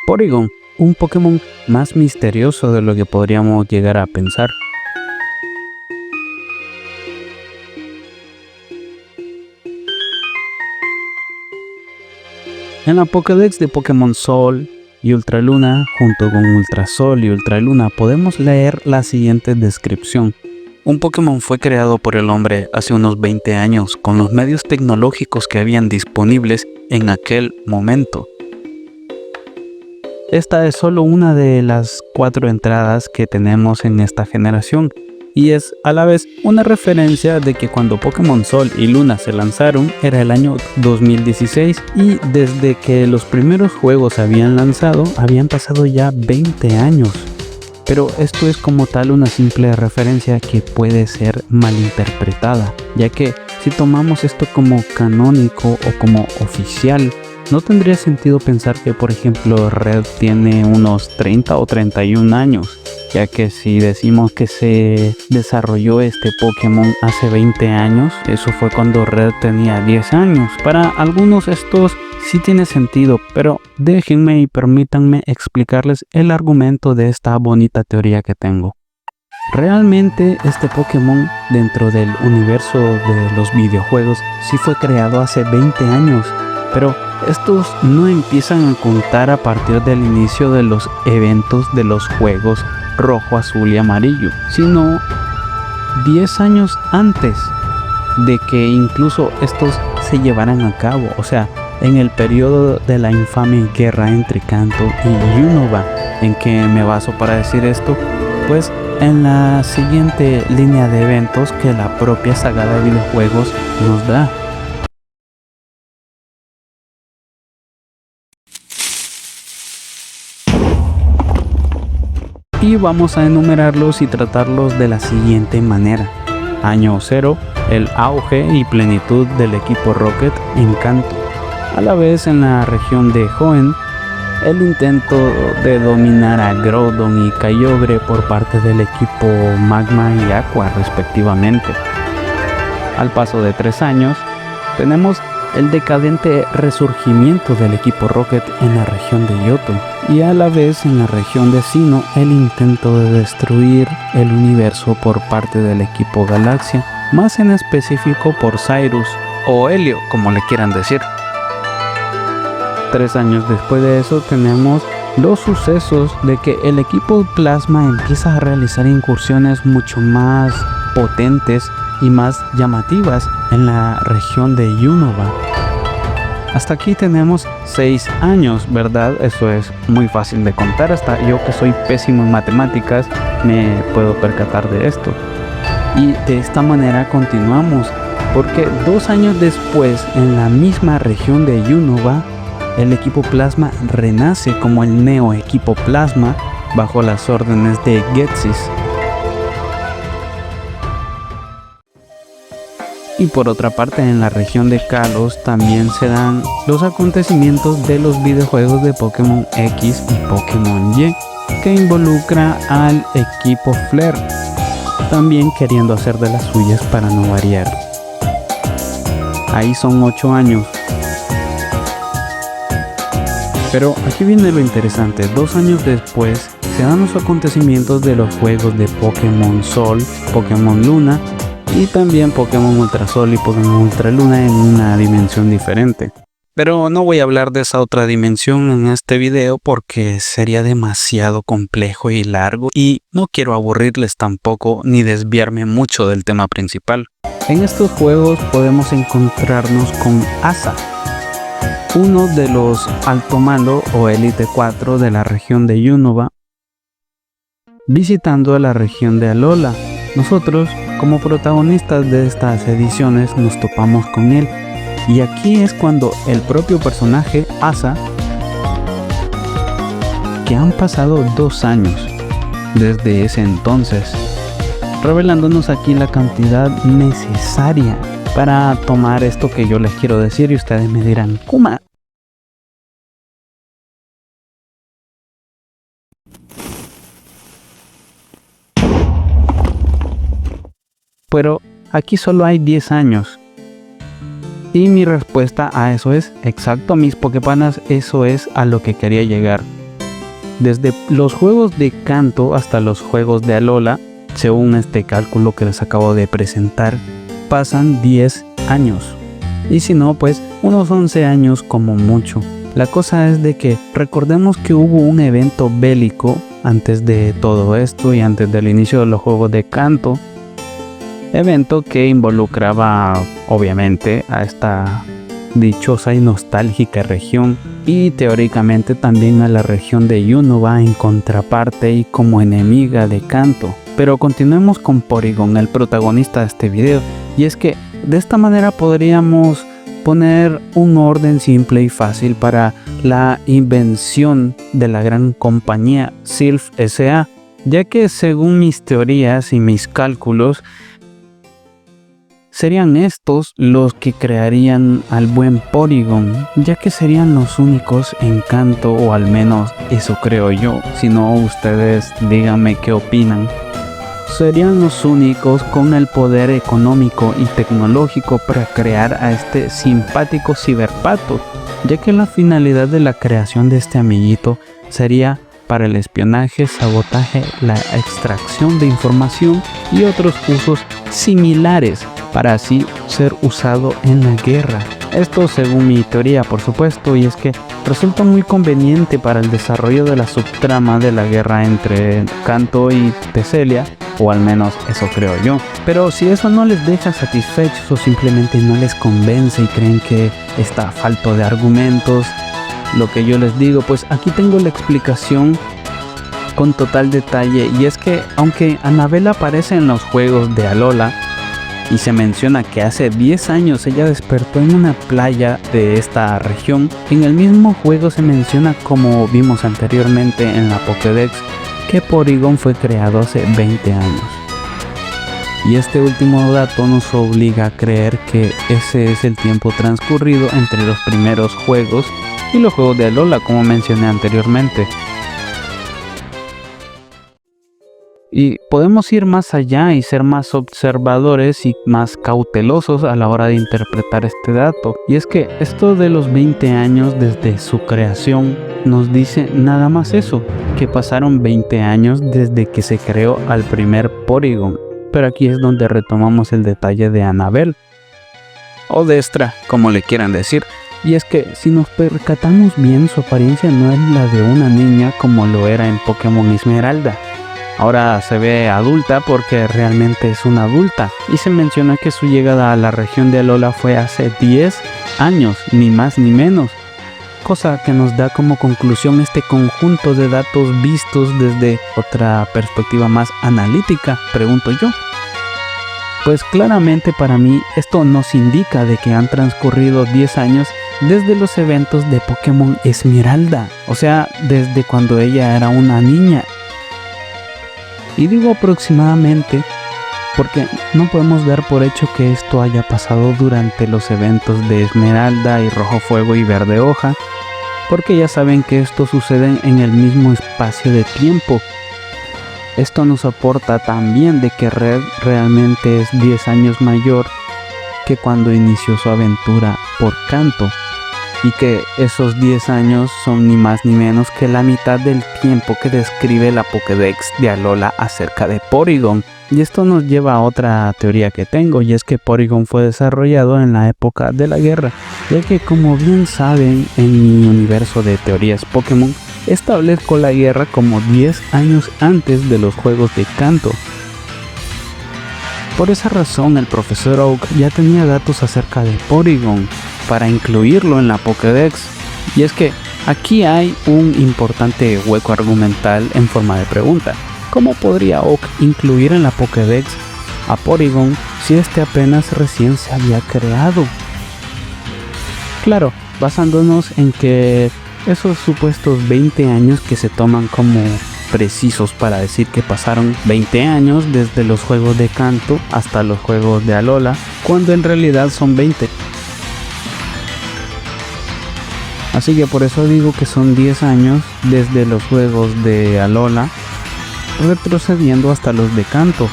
Porygon, un Pokémon más misterioso de lo que podríamos llegar a pensar. En la Pokédex de Pokémon Sol y Ultraluna, junto con Ultrasol y Ultraluna, podemos leer la siguiente descripción. Un Pokémon fue creado por el hombre hace unos 20 años con los medios tecnológicos que habían disponibles en aquel momento. Esta es solo una de las 4 entradas que tenemos en esta generación y es a la vez una referencia de que cuando Pokémon Sol y Luna se lanzaron era el año 2016 y desde que los primeros juegos habían lanzado habían pasado ya 20 años. Pero esto es como tal una simple referencia que puede ser malinterpretada, ya que si tomamos esto como canónico o como oficial, no tendría sentido pensar que por ejemplo Red tiene unos 30 o 31 años, ya que si decimos que se desarrolló este Pokémon hace 20 años, eso fue cuando Red tenía 10 años. Para algunos estos sí tiene sentido, pero déjenme y permítanme explicarles el argumento de esta bonita teoría que tengo. Realmente este Pokémon dentro del universo de los videojuegos sí fue creado hace 20 años, pero estos no empiezan a contar a partir del inicio de los eventos de los juegos rojo, azul y amarillo, sino 10 años antes de que incluso estos se llevaran a cabo, o sea, en el periodo de la infame guerra entre Kanto y Unova. ¿En qué me baso para decir esto? Pues en la siguiente línea de eventos que la propia saga de videojuegos nos da. Y vamos a enumerarlos y tratarlos de la siguiente manera. Año 0, el auge y plenitud del equipo Rocket en Kanto. A la vez en la región de Hoenn, el intento de dominar a Groudon y Kyogre por parte del equipo Magma y Aqua respectivamente. Al paso de 3 años, tenemos el decadente resurgimiento del equipo Rocket en la región de Johto y a la vez en la región de Sinnoh el intento de destruir el universo por parte del equipo Galaxia, más en específico por Cyrus o Helio, como le quieran decir. 3 años después de eso tenemos los sucesos de que el equipo Plasma empieza a realizar incursiones mucho más potentes y más llamativas en la región de Unova. Hasta aquí tenemos 6 años, ¿verdad? Eso es muy fácil de contar, hasta yo que soy pésimo en matemáticas me puedo percatar de esto. Y de esta manera continuamos, porque 2 años después en la misma región de Unova, el equipo Plasma renace como el Neo Equipo Plasma bajo las órdenes de Ghetsis. Y por otra parte en la región de Kalos también se dan los acontecimientos de los videojuegos de Pokémon X y Pokémon Y, que involucra al equipo Flare, también queriendo hacer de las suyas para no variar. Ahí son 8 años. Pero aquí viene lo interesante, 2 años después se dan los acontecimientos de los juegos de Pokémon Sol, Pokémon Luna y también Pokémon Ultrasol y Pokémon Ultraluna en una dimensión diferente. Pero no voy a hablar de esa otra dimensión en este video porque sería demasiado complejo y largo y no quiero aburrirles tampoco ni desviarme mucho del tema principal. En estos juegos podemos encontrarnos con Asa, uno de los alto mando o Elite 4 de la región de Unova, visitando a la región de Alola. Nosotros, como protagonistas de estas ediciones, nos topamos con él. Y aquí es cuando el propio personaje, Asa, que han pasado 2 años desde ese entonces, revelándonos aquí la cantidad necesaria para tomar esto que yo les quiero decir y ustedes me dirán, Kuma. Pero aquí solo hay 10 años. Y mi respuesta a eso es, exacto mis Poképanas, eso es a lo que quería llegar. Desde los juegos de Kanto hasta los juegos de Alola, según este cálculo que les acabo de presentar, pasan 10 años. Y si no, pues unos 11 años como mucho. La cosa es de que recordemos que hubo un evento bélico antes de todo esto y antes del inicio de los juegos de Kanto. Evento que involucraba obviamente a esta dichosa y nostálgica región y teóricamente también a la región de Unova en contraparte y como enemiga de Kanto. Pero continuemos con Porygon, el protagonista de este video, y es que de esta manera podríamos poner un orden simple y fácil para la invención de la gran compañía Silph S.A., ya que según mis teorías y mis cálculos, serían estos los que crearían al buen Porygon, ya que serían los únicos en Kanto, o al menos eso creo yo. Si no, ustedes díganme qué opinan. Serían los únicos con el poder económico y tecnológico para crear a este simpático ciberpato, ya que la finalidad de la creación de este amiguito sería para el espionaje, sabotaje, la extracción de información y otros usos similares, para así ser usado en la guerra. Esto según mi teoría, por supuesto, y es que resulta muy conveniente para el desarrollo de la subtrama de la guerra entre Kanto y Teselia, o al menos eso creo yo. Pero si eso no les deja satisfechos o simplemente no les convence y creen que está falto de argumentos, lo que yo les digo, pues aquí tengo la explicación con total detalle, y es que aunque Annabelle aparece en los juegos de Alola y se menciona que hace 10 años ella despertó en una playa de esta región, en el mismo juego se menciona, como vimos anteriormente en la Pokédex, que Porygon fue creado hace 20 años. Y este último dato nos obliga a creer que ese es el tiempo transcurrido entre los primeros juegos y los juegos de Alola, como mencioné anteriormente. Y podemos ir más allá y ser más observadores y más cautelosos a la hora de interpretar este dato. Y es que esto de los 20 años desde su creación nos dice nada más eso, que pasaron 20 años desde que se creó al primer Porygon. Pero aquí es donde retomamos el detalle de Annabelle, o Destra, como le quieran decir. Y es que si nos percatamos bien, su apariencia no es la de una niña como lo era en Pokémon Esmeralda. Ahora se ve adulta porque realmente es una adulta, y se menciona que su llegada a la región de Alola fue hace 10 años, ni más ni menos. Cosa que nos da como conclusión este conjunto de datos vistos desde otra perspectiva más analítica, pregunto yo. Pues claramente para mí esto nos indica de que han transcurrido 10 años desde los eventos de Pokémon Esmeralda, o sea, desde cuando ella era una niña. Y digo aproximadamente porque no podemos dar por hecho que esto haya pasado durante los eventos de Esmeralda y Rojo Fuego y Verde Hoja, porque ya saben que esto sucede en el mismo espacio de tiempo. Esto nos aporta también de que Red realmente es 10 años mayor que cuando inició su aventura por Kanto, y que esos 10 años son ni más ni menos que la mitad del tiempo que describe la Pokédex de Alola acerca de Porygon. Y esto nos lleva a otra teoría que tengo, y es que Porygon fue desarrollado en la época de la guerra, ya que, como bien saben, en mi universo de teorías Pokémon establezco la guerra como 10 años antes de los juegos de Kanto. Por esa razón el profesor Oak ya tenía datos acerca de Porygon para incluirlo en la Pokédex, y es que aquí hay un importante hueco argumental en forma de pregunta. ¿Cómo podría Oak incluir en la Pokédex a Porygon si este apenas recién se había creado? Claro, basándonos en que esos supuestos 20 años que se toman como precisos para decir que pasaron 20 años desde los juegos de Kanto hasta los juegos de Alola, cuando en realidad son 20. Así que por eso digo que son 10 años desde los juegos de Alola, retrocediendo hasta los de Kanto.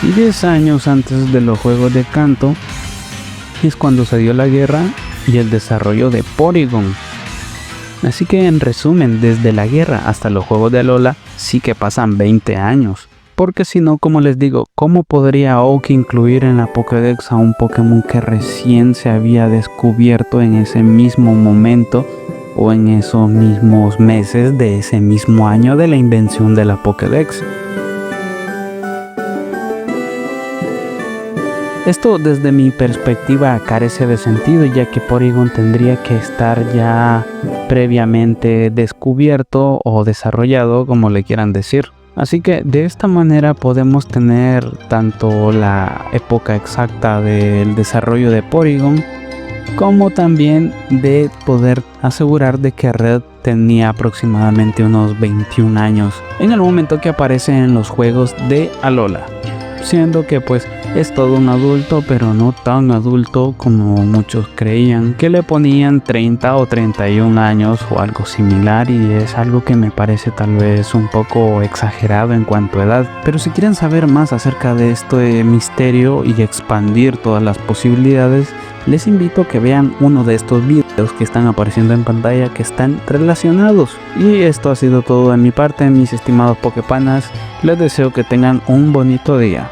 Y 10 años antes de los juegos de Kanto es cuando se dio la guerra y el desarrollo de Porygon. Así que en resumen, desde la guerra hasta los juegos de Alola sí que pasan 20 años. Porque si no, como les digo, ¿cómo podría Oak incluir en la Pokédex a un Pokémon que recién se había descubierto en ese mismo momento o en esos mismos meses de ese mismo año de la invención de la Pokédex? Esto desde mi perspectiva carece de sentido, ya que Porygon tendría que estar ya previamente descubierto o desarrollado, como le quieran decir. Así que de esta manera podemos tener tanto la época exacta del desarrollo de Porygon, como también de poder asegurar de que Red tenía aproximadamente unos 21 años en el momento que aparece en los juegos de Alola, siendo que pues es todo un adulto, pero no tan adulto como muchos creían, que le ponían 30 o 31 años o algo similar, y es algo que me parece tal vez un poco exagerado en cuanto a edad. Pero si quieren saber más acerca de este misterio y expandir todas las posibilidades, les invito a que vean uno de estos videos que están apareciendo en pantalla que están relacionados. Y esto ha sido todo de mi parte, mis estimados Poképanas. Les deseo que tengan un bonito día.